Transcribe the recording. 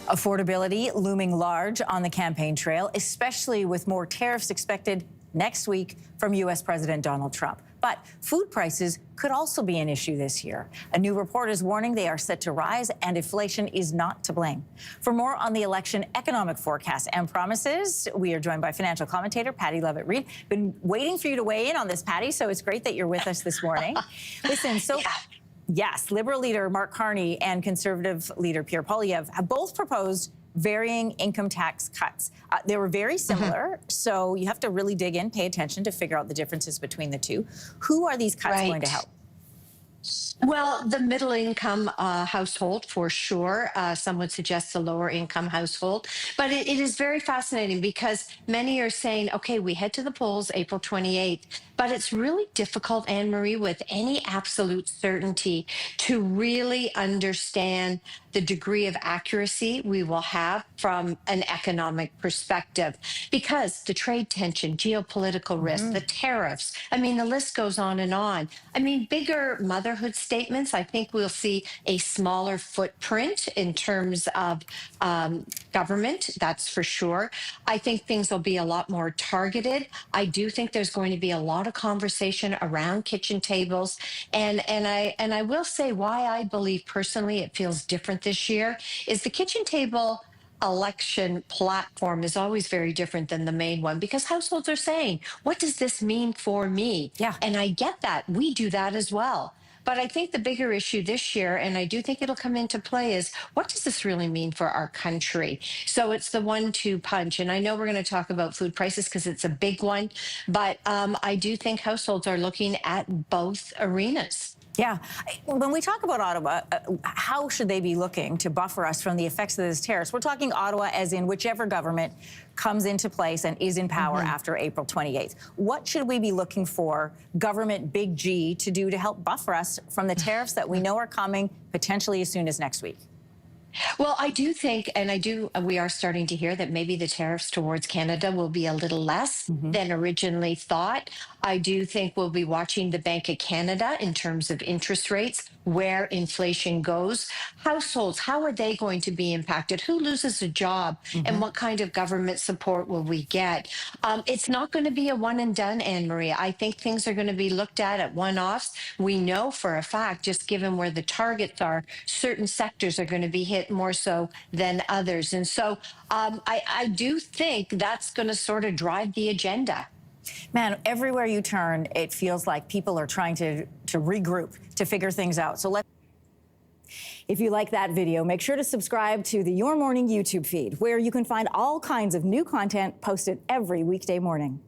Affordability looming large on the campaign trail, especially with more tariffs expected next week from U.S. President Donald Trump. But food prices could also be an issue this year. A new report is warning they are set to rise, and inflation is not to blame. For more on the election economic forecasts and promises, we are joined by financial commentator Patty Levitt-Reid. Been waiting for you to weigh in on this, Patty, so it's great that you're with us this morning. Listen, so... Yeah. Yes, Liberal leader Mark Carney and Conservative leader Pierre Poilievre have both proposed varying income tax cuts. They were very similar, so you have to really dig in, pay attention to figure out the differences between the two. Who are these cuts going to help? Well, the middle income household, for sure. Some would suggest the lower income household. But it is very fascinating because many are saying, okay, we head to the polls April 28th, but it's really difficult, Anne-Marie, with any absolute certainty to really understand the degree of accuracy we will have from an economic perspective, because the trade tension, geopolitical risk, the tariffs, I mean, the list goes on and on. I mean, bigger motherhood statements, I think we'll see a smaller footprint in terms of government, that's for sure. I think things will be a lot more targeted. I do think there's going to be a lot of conversation around kitchen tables. And I will say why I believe personally it feels different this year is the kitchen table election platform is always very different than the main one, because households are saying, what does this mean for me? Yeah. And I get that. We do that as well. But I think the bigger issue this year, and I do think it'll come into play, is what does this really mean for our country? So it's the 1-2 punch. And I know we're going to talk about food prices because it's a big one, but I do think households are looking at both arenas. Yeah. When we talk about Ottawa, how should they be looking to buffer us from the effects of this tariffs? We're talking Ottawa as in whichever government comes into place and is in power after April 28th. What should we be looking for government big G to do to help buffer us from the tariffs that we know are coming potentially as soon as next week? Well, I do think, and we are starting to hear that maybe the tariffs towards Canada will be a little less than originally thought. I do think we'll be watching the Bank of Canada in terms of interest rates, where inflation goes. Households, how are they going to be impacted? Who loses a job? And what kind of government support will we get? It's not going to be a one and done, Anne-Marie. I think things are going to be looked at one-offs. We know for a fact, just given where the targets are, certain sectors are going to be hit more so than others. And so I do think that's going to sort of drive the agenda. Man, everywhere you turn, it feels like people are trying to regroup, to figure things out. So if you like that video, make sure to subscribe to the Your Morning YouTube feed, where you can find all kinds of new content posted every weekday morning.